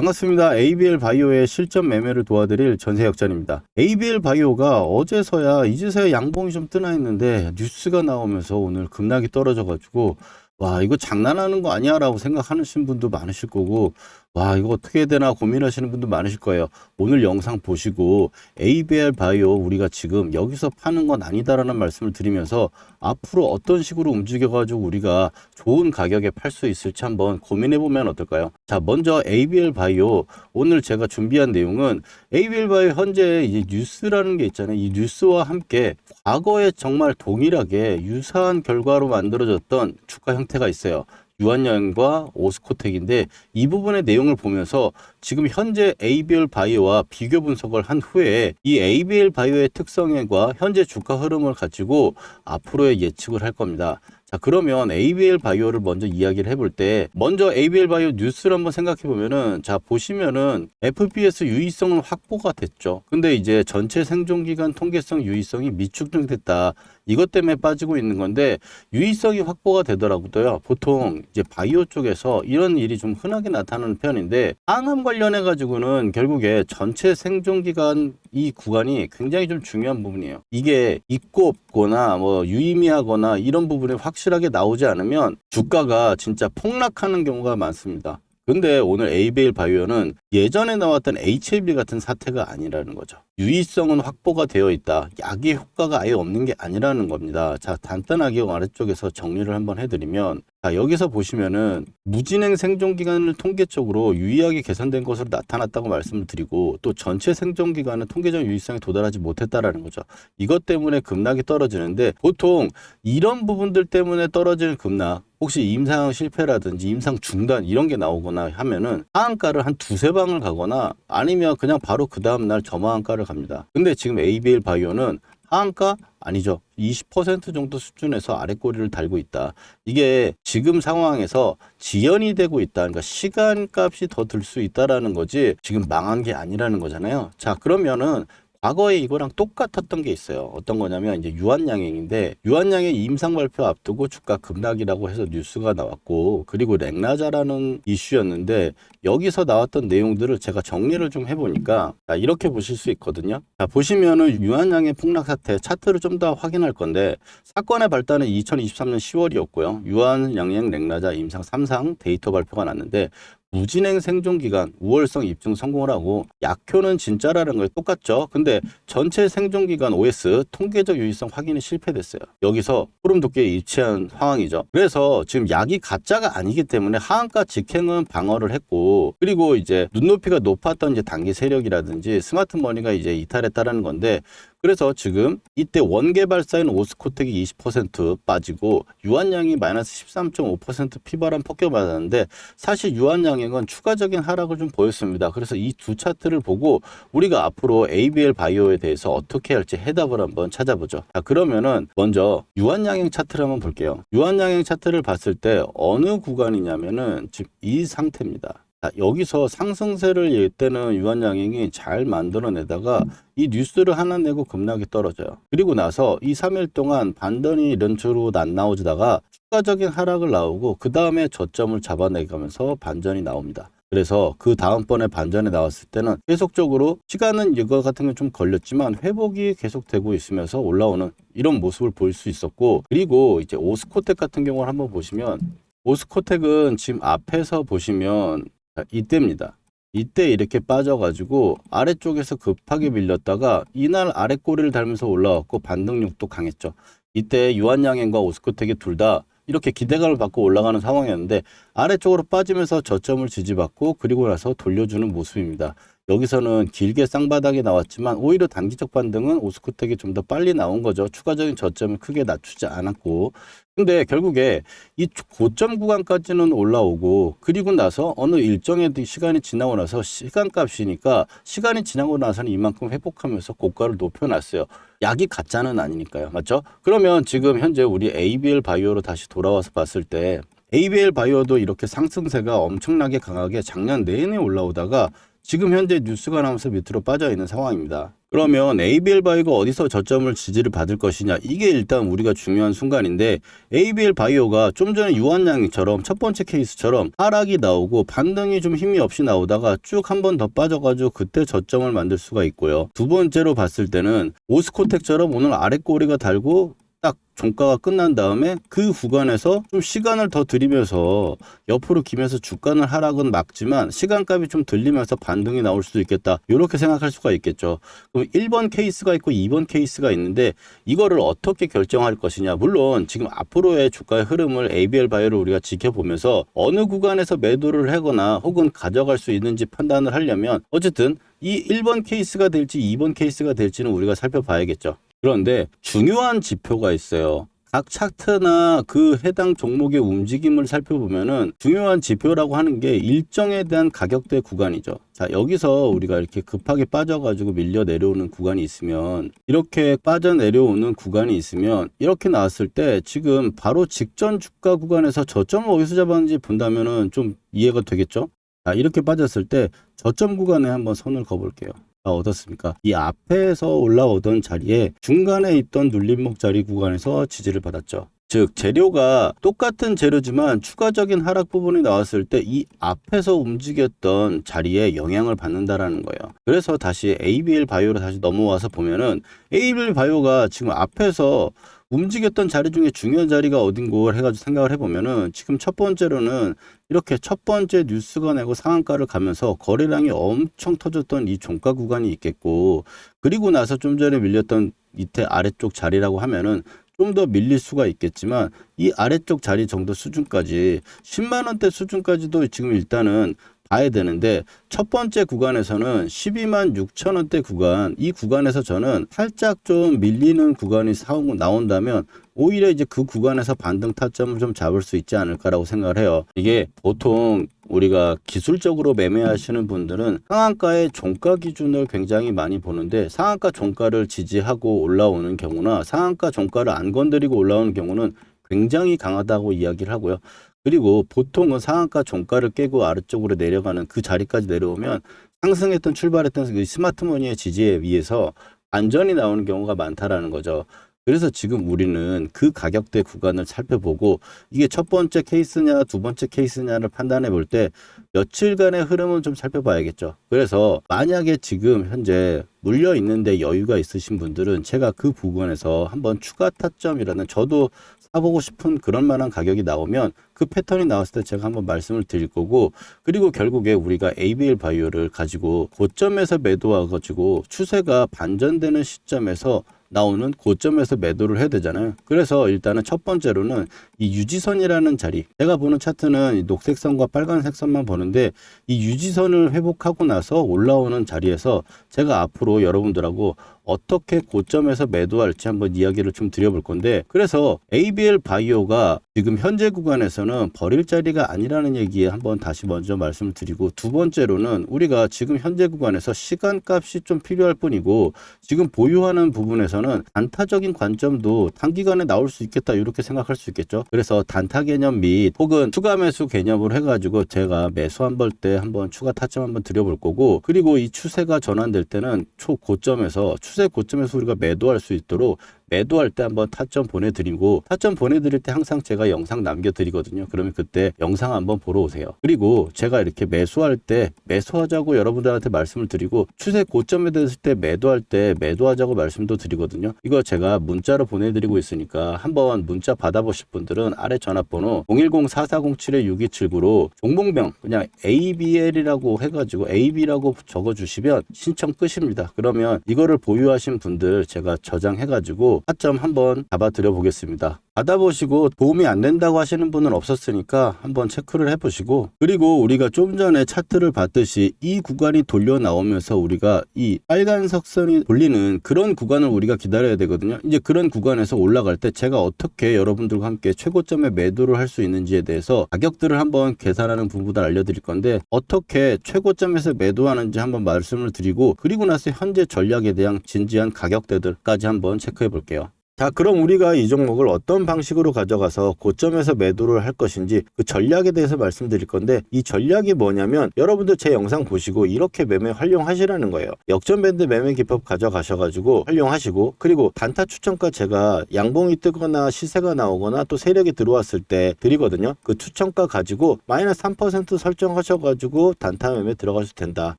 반갑습니다. ABL 바이오의 실전 매매를 도와드릴 전세혁전입니다. ABL 바이오가 어제서야 이제서야 양봉이 좀 뜨나 했는데 뉴스가 나오면서 오늘 급락이 떨어져가지고 와 이거 장난하는 거 아니야 라고 생각하시는 분도 많으실 거고 와 이거 어떻게 해야 되나 고민하시는 분도 많으실 거예요. 오늘 영상 보시고 ABL 바이오 우리가 지금 여기서 파는 건 아니다라는 말씀을 드리면서 앞으로 어떤 식으로 움직여 가지고 우리가 좋은 가격에 팔 수 있을지 한번 고민해 보면 어떨까요? 자, 먼저 ABL 바이오 오늘 제가 준비한 내용은 ABL 바이오 현재 이제 뉴스라는 게 있잖아요. 이 뉴스와 함께 과거에 정말 동일하게 유사한 결과로 만들어졌던 주가 형태가 있어요. 유한양과 오스코텍인데 이 부분의 내용을 보면서 지금 현재 ABL 바이오와 비교 분석을 한 후에 이 ABL 바이오의 특성과 현재 주가 흐름을 가지고 앞으로의 예측을 할 겁니다. 자, 그러면 ABL 바이오를 먼저 이야기를 해볼 때 먼저 ABL 바이오 뉴스를 한번 생각해 보면은 자 보시면은 FPS 유의성은 확보가 됐죠. 근데 이제 전체 생존기간 통계성 유의성이 미축정됐다. 이것 때문에 빠지고 있는 건데 유의성이 확보가 되더라고요. 보통 이제 바이오 쪽에서 이런 일이 좀 흔하게 나타나는 편인데 항암 관련해 가지고는 결국에 전체 생존기간 이 구간이 굉장히 좀 중요한 부분이에요. 이게 있고 없거나 뭐 유의미하거나 이런 부분이 확실하게 나오지 않으면 주가가 진짜 폭락하는 경우가 많습니다. 근데 오늘 ABL 바이오는 예전에 나왔던 HLB 같은 사태가 아니라는 거죠. 유의성은 확보가 되어 있다. 약의 효과가 아예 없는 게 아니라는 겁니다. 자, 간단하게 아래쪽에서 정리를 한번 해드리면 자, 여기서 보시면은 무진행 생존기간을 통계적으로 유의하게 개선된 것으로 나타났다고 말씀을 드리고 또 전체 생존기간은 통계적 유의성에 도달하지 못했다라는 거죠. 이것 때문에 급락이 떨어지는데 보통 이런 부분들 때문에 떨어지는 급락 혹시 임상 실패라든지 임상 중단 이런 게 나오거나 하면은 하한가를 한 두세 방을 가거나 아니면 그냥 바로 그 다음날 저하한가를 갑니다. 근데 지금 ABL 바이오는 하한가 아니죠. 20% 정도 수준에서 아랫꼬리를 달고 있다. 이게 지금 상황에서 지연이 되고 있다. 그러니까 시간값이 더 들 수 있다라는 거지 지금 망한 게 아니라는 거잖아요. 자, 그러면은 과거에 이거랑 똑같았던 게 있어요. 어떤 거냐면 이제 유한양행인데 유한양행 임상 발표 앞두고 주가 급락이라고 해서 뉴스가 나왔고 그리고 렉나자라는 이슈였는데 여기서 나왔던 내용들을 제가 정리를 좀 해보니까 이렇게 보실 수 있거든요. 자, 보시면은 유한양행 폭락 사태 차트를 좀 더 확인할 건데 사건의 발단은 2023년 10월이었고요. 유한양행 렉나자 임상 3상 데이터 발표가 났는데 무진행 생존기간 우월성 입증 성공을 하고 약효는 진짜라는 거에 똑같죠. 근데 전체 생존기간 OS 통계적 유의성 확인이 실패됐어요. 여기서 흐름 도끼에 일치한 상황이죠. 그래서 지금 약이 가짜가 아니기 때문에 하한가 직행은 방어를 했고 그리고 이제 눈높이가 높았던 이제 단기 세력이라든지 스마트머니가 이제 이탈했다라는 건데 그래서 지금 이때 원개발사인 오스코텍이 20% 빠지고 유한양이 마이너스 13.5% 피바람 폭격받았는데 사실 유한양행은 추가적인 하락을 좀 보였습니다. 그래서 이 두 차트를 보고 우리가 앞으로 ABL 바이오에 대해서 어떻게 할지 해답을 한번 찾아보죠. 자, 그러면은 먼저 유한양행 차트를 한번 볼게요. 유한양행 차트를 봤을 때 어느 구간이냐면은 지금 이 상태입니다. 자, 여기서 상승세를 열 때는 유한양행이 잘 만들어내다가 이 뉴스를 하나 내고 급락이 떨어져요. 그리고 나서 이 3일 동안 반등이 런처로 안 나오다가 추가적인 하락을 나오고 그 다음에 저점을 잡아내가면서 반전이 나옵니다. 그래서 그 다음번에 반전에 나왔을 때는 계속적으로 시간은 이거 같은 게 좀 걸렸지만 회복이 계속되고 있으면서 올라오는 이런 모습을 볼 수 있었고 그리고 이제 오스코텍 같은 경우를 한번 보시면 오스코텍은 지금 앞에서 보시면 이때입니다. 이때 이렇게 빠져가지고 아래쪽에서 급하게 밀렸다가 이날 아랫꼬리를 달면서 올라왔고 반등력도 강했죠. 이때 유한양행과 오스코텍이 둘 다 이렇게 기대감을 받고 올라가는 상황이었는데 아래쪽으로 빠지면서 저점을 지지받고 그리고 나서 돌려주는 모습입니다. 여기서는 길게 쌍바닥이 나왔지만 오히려 단기적 반등은 오스코텍이 좀 더 빨리 나온 거죠. 추가적인 저점을 크게 낮추지 않았고 근데 결국에 이 고점 구간까지는 올라오고 그리고 나서 어느 일정의 시간이 지나고 나서 시간값이니까 시간이 지나고 나서는 이만큼 회복하면서 고가를 높여놨어요. 약이 가짜는 아니니까요. 맞죠? 그러면 지금 현재 우리 ABL 바이오로 다시 돌아와서 봤을 때 ABL 바이오도 이렇게 상승세가 엄청나게 강하게 작년 내내 올라오다가 지금 현재 뉴스가 나오면서 밑으로 빠져 있는 상황입니다. 그러면 ABL 바이오가 어디서 저점을 지지를 받을 것이냐, 이게 일단 우리가 중요한 순간인데, ABL 바이오가 좀 전에 유한양처럼 첫 번째 케이스처럼 하락이 나오고 반등이 좀 힘이 없이 나오다가 쭉 한 번 더 빠져가지고 그때 저점을 만들 수가 있고요. 두 번째로 봤을 때는 오스코텍처럼 오늘 아랫꼬리가 달고 딱 종가가 끝난 다음에 그 구간에서 좀 시간을 더 들이면서 옆으로 기면서 주가는 하락은 막지만 시간값이 좀 들리면서 반등이 나올 수도 있겠다, 이렇게 생각할 수가 있겠죠. 그럼 1번 케이스가 있고 2번 케이스가 있는데 이거를 어떻게 결정할 것이냐. 물론 지금 앞으로의 주가의 흐름을 ABL 바이오를 우리가 지켜보면서 어느 구간에서 매도를 하거나 혹은 가져갈 수 있는지 판단을 하려면 어쨌든 이 1번 케이스가 될지 2번 케이스가 될지는 우리가 살펴봐야겠죠. 그런데 중요한 지표가 있어요. 각 차트나 그 해당 종목의 움직임을 살펴보면은 중요한 지표라고 하는 게 일정에 대한 가격대 구간이죠. 자, 여기서 우리가 이렇게 급하게 빠져가지고 밀려 내려오는 구간이 있으면, 이렇게 빠져 내려오는 구간이 있으면 이렇게 나왔을 때 지금 바로 직전 주가 구간에서 저점을 어디서 잡았는지 본다면은 좀 이해가 되겠죠? 자, 이렇게 빠졌을 때 저점 구간에 한번 선을 그어볼게요. 어떻습니까? 이 앞에서 올라오던 자리에 중간에 있던 눌림목 자리 구간에서 지지를 받았죠. 즉 재료가 똑같은 재료지만 추가적인 하락 부분이 나왔을 때 이 앞에서 움직였던 자리에 영향을 받는다라는 거예요. 그래서 다시 ABL 바이오로 다시 넘어와서 보면은 ABL 바이오가 지금 앞에서 움직였던 자리 중에 중요한 자리가 어딘고 해가지고 생각을 해보면은 지금 첫 번째로는 이렇게 첫 번째 뉴스가 내고 상한가를 가면서 거래량이 엄청 터졌던 이 종가 구간이 있겠고, 그리고 나서 좀 전에 밀렸던 밑에 아래쪽 자리라고 하면은 좀 더 밀릴 수가 있겠지만 이 아래쪽 자리 정도 수준까지 10만 원대 수준까지도 지금 일단은 봐야 되는데, 첫 번째 구간에서는 12만 6천 원대 구간, 이 구간에서 저는 살짝 좀 밀리는 구간이 나온다면 오히려 이제 그 구간에서 반등 타점을 좀 잡을 수 있지 않을까라고 생각을 해요. 이게 보통 우리가 기술적으로 매매하시는 분들은 상한가의 종가 기준을 굉장히 많이 보는데, 상한가 종가를 지지하고 올라오는 경우나 상한가 종가를 안 건드리고 올라오는 경우는 굉장히 강하다고 이야기를 하고요. 그리고 보통은 상한가 종가를 깨고 아래쪽으로 내려가는 그 자리까지 내려오면 상승했던 출발했던 그 스마트머니의 지지에 의해서 반전이 나오는 경우가 많다라는 거죠. 그래서 지금 우리는 그 가격대 구간을 살펴보고 이게 첫 번째 케이스냐 두 번째 케이스냐를 판단해 볼 때 며칠간의 흐름은 좀 살펴봐야겠죠. 그래서 만약에 지금 현재 물려 있는데 여유가 있으신 분들은 제가 그 부분에서 한번 추가 타점이라는, 저도 사보고 싶은 그런 만한 가격이 나오면 그 패턴이 나왔을 때 제가 한번 말씀을 드릴 거고, 그리고 결국에 우리가 ABL 바이오를 가지고 고점에서 매도와가지고 추세가 반전되는 시점에서 나오는 고점에서 매도를 해야 되잖아요. 그래서 일단은 첫 번째로는 이 유지선이라는 자리, 제가 보는 차트는 이 녹색 선과 빨간색 선만 보는데 이 유지선을 회복하고 나서 올라오는 자리에서 제가 앞으로 여러분들하고 어떻게 고점에서 매도할지 한번 이야기를 좀 드려볼 건데, 그래서 ABL 바이오가 지금 현재 구간에서는 버릴 자리가 아니라는 얘기에 한번 다시 먼저 말씀을 드리고, 두 번째로는 우리가 지금 현재 구간에서 시간값이 좀 필요할 뿐이고 지금 보유하는 부분에서는 단타적인 관점도 단기간에 나올 수 있겠다, 이렇게 생각할 수 있겠죠. 그래서 단타 개념 및 혹은 추가 매수 개념으로 해가지고 제가 매수 한 벌 때 한번 추가 타점 한번 드려볼 거고, 그리고 이 추세가 전환될 때는 초고점에서 추세 고점에서 우리가 매도할 수 있도록 매도할 때 한번 타점 보내드리고, 타점 보내드릴 때 항상 제가 영상 남겨드리거든요. 그러면 그때 영상 한번 보러 오세요. 그리고 제가 이렇게 매수할 때 매수하자고 여러분들한테 말씀을 드리고, 추세 고점에 됐을 때 매도할 때 매도하자고 말씀도 드리거든요. 이거 제가 문자로 보내드리고 있으니까 한번 문자 받아보실 분들은 아래 전화번호 010-4407-6279로 종목명 그냥 ABL이라고 해가지고 AB라고 적어주시면 신청 끝입니다. 그러면 이거를 보유하신 분들 제가 저장해가지고 타점 한번 잡아드려 보겠습니다. 받아보시고 도움이 안 된다고 하시는 분은 없었으니까 한번 체크를 해보시고, 그리고 우리가 좀 전에 차트를 봤듯이 이 구간이 돌려 나오면서 우리가 이 빨간 석선이 돌리는 그런 구간을 우리가 기다려야 되거든요. 이제 그런 구간에서 올라갈 때 제가 어떻게 여러분들과 함께 최고점에 매도를 할 수 있는지에 대해서 가격들을 한번 계산하는 부분을 알려드릴 건데, 어떻게 최고점에서 매도하는지 한번 말씀을 드리고, 그리고 나서 현재 전략에 대한 진지한 가격대들까지 한번 체크해 볼게요. 자, 그럼 우리가 이 종목을 어떤 방식으로 가져가서 고점에서 매도를 할 것인지 그 전략에 대해서 말씀드릴 건데, 이 전략이 뭐냐면 여러분들 제 영상 보시고 이렇게 매매 활용하시라는 거예요. 역전밴드 매매 기법 가져가셔가지고 활용하시고, 그리고 단타 추천가 제가 양봉이 뜨거나 시세가 나오거나 또 세력이 들어왔을 때 드리거든요. 그 추천가 가지고 마이너스 3% 설정하셔가지고 단타 매매 들어가셔도 된다.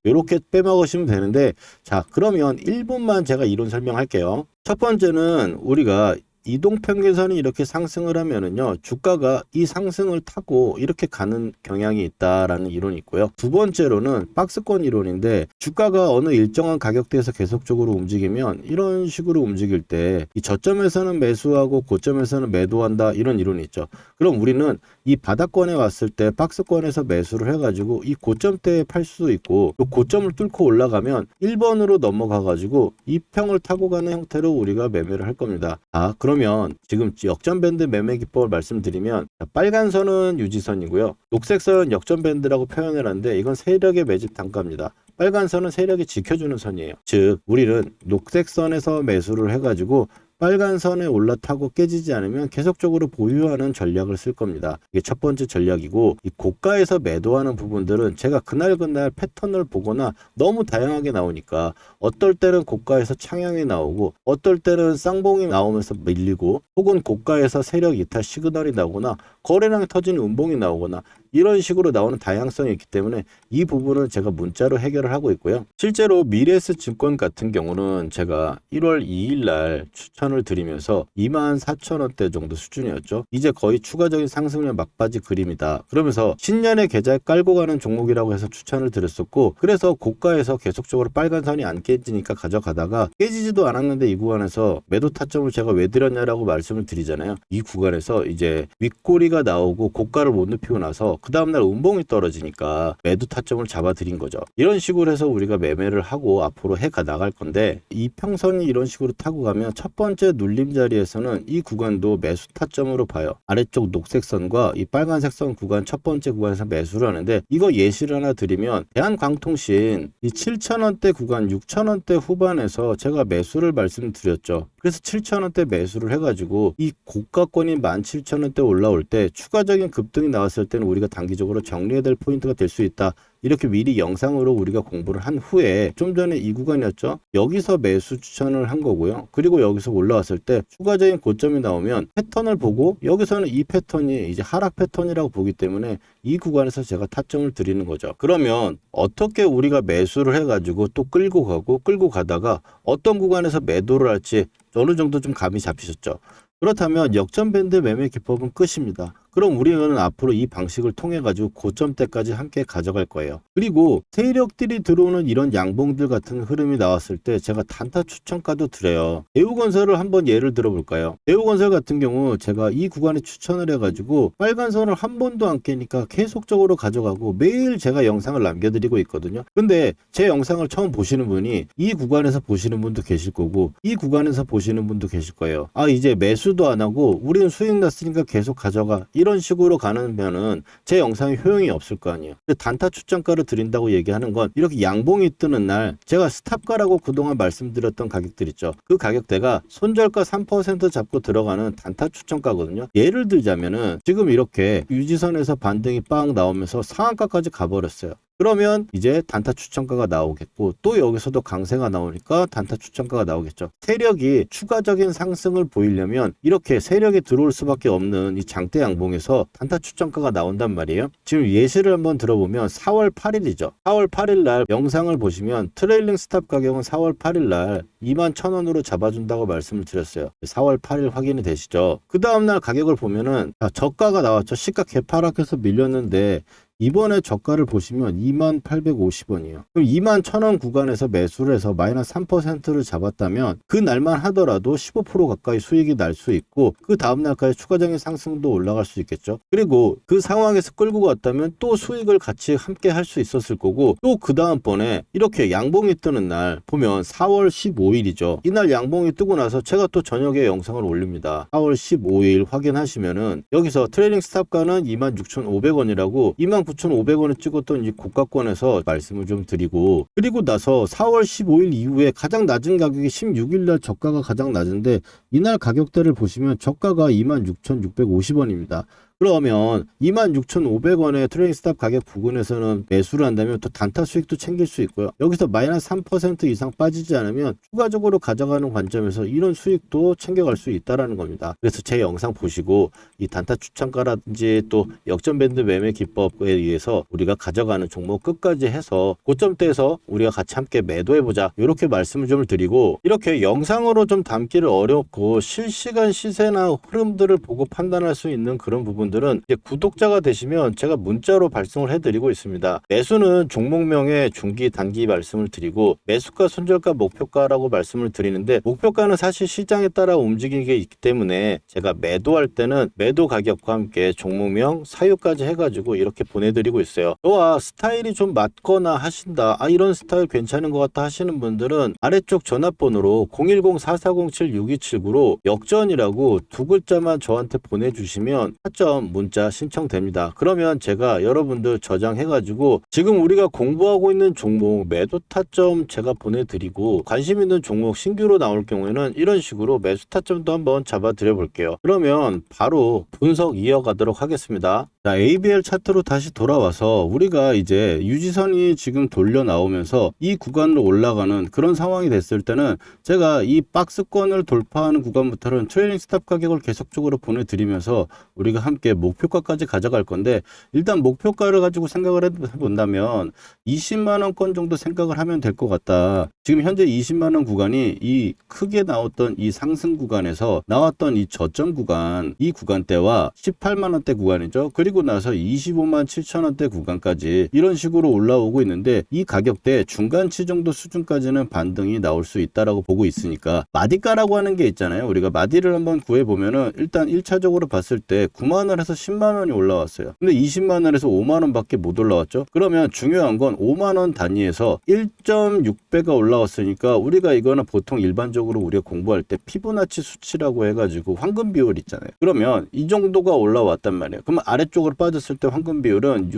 이렇게 빼먹으시면 되는데, 자, 그러면 1분만 제가 이론 설명할게요. 첫 번째는 우리가 이동평균선이 이렇게 상승을 하면은요, 주가가 이 상승을 타고 이렇게 가는 경향이 있다라는 이론이 있고요. 두 번째로는 박스권 이론인데, 주가가 어느 일정한 가격대에서 계속적으로 움직이면 이런 식으로 움직일 때 이 저점에서는 매수하고 고점에서는 매도한다, 이런 이론이 있죠. 그럼 우리는 이 바닥권에 왔을 때 박스권에서 매수를 해가지고 이 고점대에 팔 수도 있고, 또 고점을 뚫고 올라가면 1번으로 넘어가가지고 이 평을 타고 가는 형태로 우리가 매매를 할 겁니다. 그러면 지금 역전밴드 매매 기법을 말씀드리면, 빨간 선은 유지선이고요, 녹색 선은 역전밴드라고 표현을 하는데 이건 세력의 매집 단가입니다. 빨간 선은 세력이 지켜주는 선이에요. 즉 우리는 녹색 선에서 매수를 해가지고 빨간 선에 올라타고 깨지지 않으면 계속적으로 보유하는 전략을 쓸 겁니다. 이게 첫 번째 전략이고, 이 고가에서 매도하는 부분들은 제가 그날 패턴을 보거나 너무 다양하게 나오니까 어떨 때는 고가에서 창향이 나오고 어떨 때는 쌍봉이 나오면서 밀리고, 혹은 고가에서 세력 이탈 시그널이 나오거나 거래량이 터지는 음봉이 나오거나 이런 식으로 나오는 다양성이 있기 때문에 이 부분은 제가 문자로 해결을 하고 있고요. 실제로 미래에스 증권 같은 경우는 제가 1월 2일 날 추천을 드리면서 24,000원대 정도 수준이었죠. 이제 거의 추가적인 상승률 막바지 그림이다, 그러면서 신년에 계좌에 깔고 가는 종목이라고 해서 추천을 드렸었고, 그래서 고가에서 계속적으로 빨간 선이 안 깨지니까 가져가다가 깨지지도 않았는데 이 구간에서 매도 타점을 제가 왜 드렸냐라고 말씀을 드리잖아요. 이 구간에서 이제 윗꼬리가 나오고 고가를 못 눕히고 나서 그 다음날 음봉이 떨어지니까 매도 타점을 잡아드린 거죠. 이런 식으로 해서 우리가 매매를 하고 앞으로 해가 나갈 건데, 이 평선이 이런 식으로 타고 가면 첫 번째 눌림 자리에서는 이 구간도 매수 타점으로 봐요. 아래쪽 녹색 선과 이 빨간색 선 구간, 첫 번째 구간에서 매수를 하는데, 이거 예시를 하나 드리면 대한광통신 이 7,000원대 구간 6,000원대 후반에서 제가 매수를 말씀드렸죠. 그래서 7,000원대 매수를 해가지고 이 고가권이 17,000원대 올라올 때 추가적인 급등이 나왔을 때는 우리가 단기적으로 정리해야 될 포인트가 될 수 있다, 이렇게 미리 영상으로 우리가 공부를 한 후에, 좀 전에 이 구간이었죠, 여기서 매수 추천을 한 거고요. 그리고 여기서 올라왔을 때 추가적인 고점이 나오면 패턴을 보고, 여기서는 이 패턴이 이제 하락 패턴이라고 보기 때문에 이 구간에서 제가 타점을 드리는 거죠. 그러면 어떻게 우리가 매수를 해가지고 또 끌고 가다가 어떤 구간에서 매도를 할지 어느 정도 좀 감이 잡히셨죠? 그렇다면 역전밴드 매매 기법은 끝입니다. 그럼 우리는 앞으로 이 방식을 통해 가지고 고점대까지 함께 가져갈 거예요. 그리고 세력들이 들어오는 이런 양봉들 같은 흐름이 나왔을 때 제가 단타 추천가도 드려요. 대우건설을 한번 예를 들어볼까요? 대우건설 같은 경우 제가 이 구간에 추천을 해가지고 빨간 선을 한 번도 안 깨니까 계속적으로 가져가고 매일 제가 영상을 남겨드리고 있거든요. 근데 제 영상을 처음 보시는 분이 이 구간에서 보시는 분도 계실 거고 이 구간에서 보시는 분도 계실 거예요. 이제 매수도 안 하고 우리는 수익 났으니까 계속 가져가, 이런 식으로 가면은 제 영상에 효용이 없을 거 아니에요. 단타 추천가를 드린다고 얘기하는 건, 이렇게 양봉이 뜨는 날 제가 스탑가라고 그동안 말씀드렸던 가격들 있죠. 그 가격대가 손절가 3% 잡고 들어가는 단타 추천가거든요. 예를 들자면은 지금 이렇게 유지선에서 반등이 빵 나오면서 상한가까지 가버렸어요. 그러면 이제 단타 추천가가 나오겠고, 또 여기서도 강세가 나오니까 단타 추천가가 나오겠죠. 세력이 추가적인 상승을 보이려면 이렇게 세력이 들어올 수밖에 없는 이 장대 양봉에서 단타 추천가가 나온단 말이에요. 지금 예시를 한번 들어보면 4월 8일이죠. 4월 8일 날 영상을 보시면 트레일링 스탑 가격은 4월 8일 날 21,000원으로 잡아준다고 말씀을 드렸어요. 4월 8일 확인이 되시죠? 그 다음날 가격을 보면은 저가가 나왔죠. 시가 개파락해서 밀렸는데 이번에 저가를 보시면 2850원이에요. 그럼 21,000원 구간에서 매수를 해서 마이너스 3%를 잡았다면 그 날만 하더라도 15% 가까이 수익이 날 수 있고, 그 다음 날까지 추가적인 상승도 올라갈 수 있겠죠. 그리고 그 상황에서 끌고 갔다면 또 수익을 같이 함께 할 수 있었을 거고, 또 그 다음번에 이렇게 양봉이 뜨는 날 보면 4월 15일이죠. 이날 양봉이 뜨고 나서 제가 또 저녁에 영상을 올립니다. 4월 15일 확인하시면은 여기서 트레이딩 스탑가는 26,500원이라고 29,500원을 찍었던 이 고가권에서 말씀을 좀 드리고, 그리고 나서 4월 15일 이후에 가장 낮은 가격이 16일날 저가가 가장 낮은데 이날 가격대를 보시면 저가가 26,650원입니다. 그러면 26,500원의 트레이딩 스탑 가격 부근에서는 매수를 한다면 또 단타 수익도 챙길 수 있고요. 여기서 마이너스 3% 이상 빠지지 않으면 추가적으로 가져가는 관점에서 이런 수익도 챙겨갈 수 있다는 겁니다. 그래서 제 영상 보시고 이 단타 추천가라든지 또 역전밴드 매매 기법에 의해서 우리가 가져가는 종목 끝까지 해서 고점대에서 우리가 같이 함께 매도해보자, 이렇게 말씀을 좀 드리고, 이렇게 영상으로 좀 담기를 어렵고 실시간 시세나 흐름들을 보고 판단할 수 있는 그런 부분 들은 이제 구독자가 되시면 제가 문자로 발송을 해드리고 있습니다. 매수는 종목명의 중기 단기 말씀을 드리고, 매수가 손절가 목표가라고 말씀을 드리는데, 목표가는 사실 시장에 따라 움직이게 있기 때문에 제가 매도할 때는 매도 가격과 함께 종목명 사유까지 해가지고 이렇게 보내드리고 있어요. 또한 스타일이 좀 맞거나 하신다, 이런 스타일 괜찮은 것 같다 하시는 분들은 아래쪽 전화번호로 010-4407-6279로 역전이라고 두 글자만 저한테 보내주시면 타점 문자 신청됩니다. 그러면 제가 여러분들 저장해가지고 지금 우리가 공부하고 있는 종목 매도 타점 제가 보내드리고, 관심 있는 종목 신규로 나올 경우에는 이런 식으로 매수 타점도 한번 잡아드려 볼게요. 그러면 바로 분석 이어가도록 하겠습니다. 자, ABL 차트로 다시 돌아와서 우리가 이제 유지선이 지금 돌려 나오면서 이 구간으로 올라가는 그런 상황이 됐을 때는 제가 이 박스권을 돌파하는 구간부터는 트레이딩 스탑 가격을 계속적으로 보내드리면서 우리가 함께 목표가까지 가져갈 건데, 일단 목표가를 가지고 생각을 해본다면 20만원권 정도 생각을 하면 될 것 같다. 지금 현재 20만원 구간이 이 크게 나왔던 이 상승 구간에서 나왔던 이 저점 구간, 이 구간대와 18만원대 구간이죠. 그리고 나서 25만 7천원대 구간까지 이런 식으로 올라오고 있는데, 이 가격대 중간치 정도 수준까지는 반등이 나올 수 있다라고 보고 있으니까, 마디가라고 하는 게 있잖아요. 우리가 마디를 한번 구해보면은 일단 1차적으로 봤을 때 9만원에서 10만원이 올라왔어요. 근데 20만원에서 5만원 밖에 못 올라왔죠. 그러면 중요한 건 5만원 단위에서 1.6배가 올라왔으니까, 우리가 이거는 보통 일반적으로 우리가 공부할 때 피보나치 수치라고 해가지고 황금 비율 있잖아요. 그러면 이 정도가 올라왔단 말이에요. 그러면 아래쪽으로 빠졌을 때 황금 비율은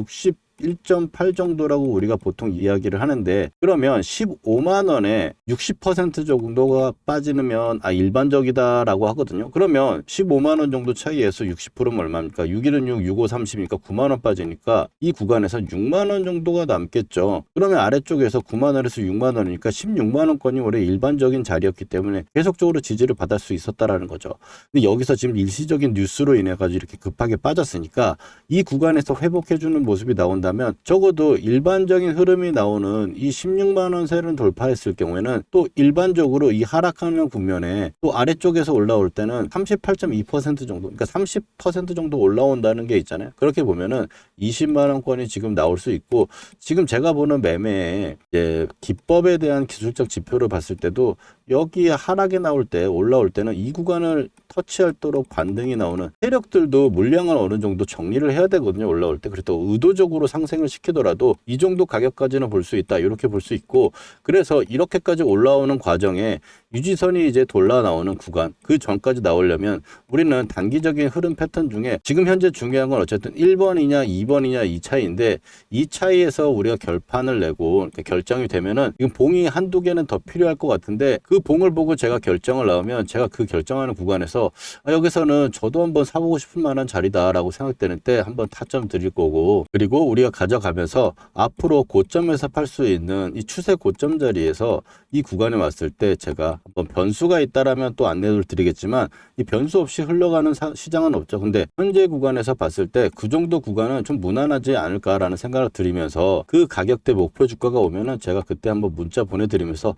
1.8 정도라고 우리가 보통 이야기를 하는데, 그러면 15만원에 60% 정도가 빠지면 일반적이다라고 하거든요. 그러면 15만원 정도 차이에서 60%면 얼마입니까? 6일은 6, 6, 5, 30이니까 9만원 빠지니까 이 구간에서 6만원 정도가 남겠죠. 그러면 아래쪽에서 9만원에서 6만원이니까 16만원권이 원래 일반적인 자리였기 때문에 계속적으로 지지를 받을 수 있었다라는 거죠. 근데 여기서 지금 일시적인 뉴스로 인해 가지고 이렇게 급하게 빠졌으니까 이 구간에서 회복해주는 모습이 나온다면 적어도 일반적인 흐름이 나오는 이 16만원 세를 돌파했을 경우에는 또 일반적으로 이 하락하는 국면에 또 아래쪽에서 올라올 때는 38.2% 정도, 그러니까 30% 정도 올라온다는 게 있잖아요. 그렇게 보면은 20만원권이 지금 나올 수 있고, 지금 제가 보는 매매의 이제 기법에 대한 기술적 지표를 봤을 때도 여기 하락이 나올 때, 올라올 때는 이 구간을 터치할도록 반등이 나오는 세력들도 물량을 어느 정도 정리를 해야 되거든요. 올라올 때. 그래도 의도적으로 상승을 시키더라도 이 정도 가격까지는 볼 수 있다, 이렇게 볼 수 있고, 그래서 이렇게까지 올라오는 과정에 유지선이 이제 돌아 나오는 구간, 그 전까지 나오려면 우리는 단기적인 흐름 패턴 중에 지금 현재 중요한 건 어쨌든 1번이냐 2번이냐 이 차이인데, 이 차이에서 우리가 결판을 내고 결정이 되면은 지금 봉이 한두 개는 더 필요할 것 같은데, 그 봉을 보고 제가 결정을 나오면 제가 그 결정하는 구간에서 여기서는 저도 한번 사보고 싶을 만한 자리다라고 생각되는 때 한번 타점 드릴 거고, 그리고 우리가 가져가면서 앞으로 고점에서 팔 수 있는 이 추세 고점 자리에서 이 구간에 왔을 때 제가 한번 변수가 있다라면 또 안내를 드리겠지만, 이 변수 없이 흘러가는 시장은 없죠. 근데 현재 구간에서 봤을 때 그 정도 구간은 좀 무난하지 않을까라는 생각을 드리면서, 그 가격대 목표 주가가 오면은 제가 그때 한번 문자 보내드리면서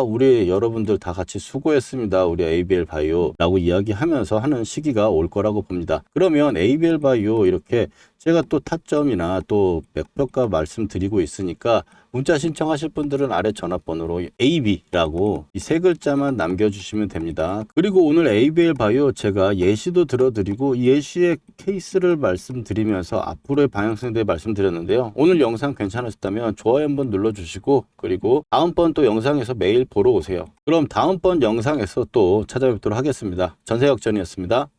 우리 여러분들 다 같이 수고했습니다, 우리 ABL 바이오 라고 이야기하면서 하는 시기가 올 거라고 봅니다. 그러면 ABL 바이오 이렇게 제가 또 타점이나 또 목표가 말씀드리고 있으니까 문자 신청하실 분들은 아래 전화번호로 AB라고 이 세 글자만 남겨주시면 됩니다. 그리고 오늘 ABL 바이오 제가 예시도 들어드리고 이 예시의 케이스를 말씀드리면서 앞으로의 방향성에 대해 말씀드렸는데요. 오늘 영상 괜찮으셨다면 좋아요 한번 눌러주시고 그리고 다음번 또 영상에서 매일 보러 오세요. 그럼 다음번 영상에서 또 찾아뵙도록 하겠습니다. 전세역전이었습니다.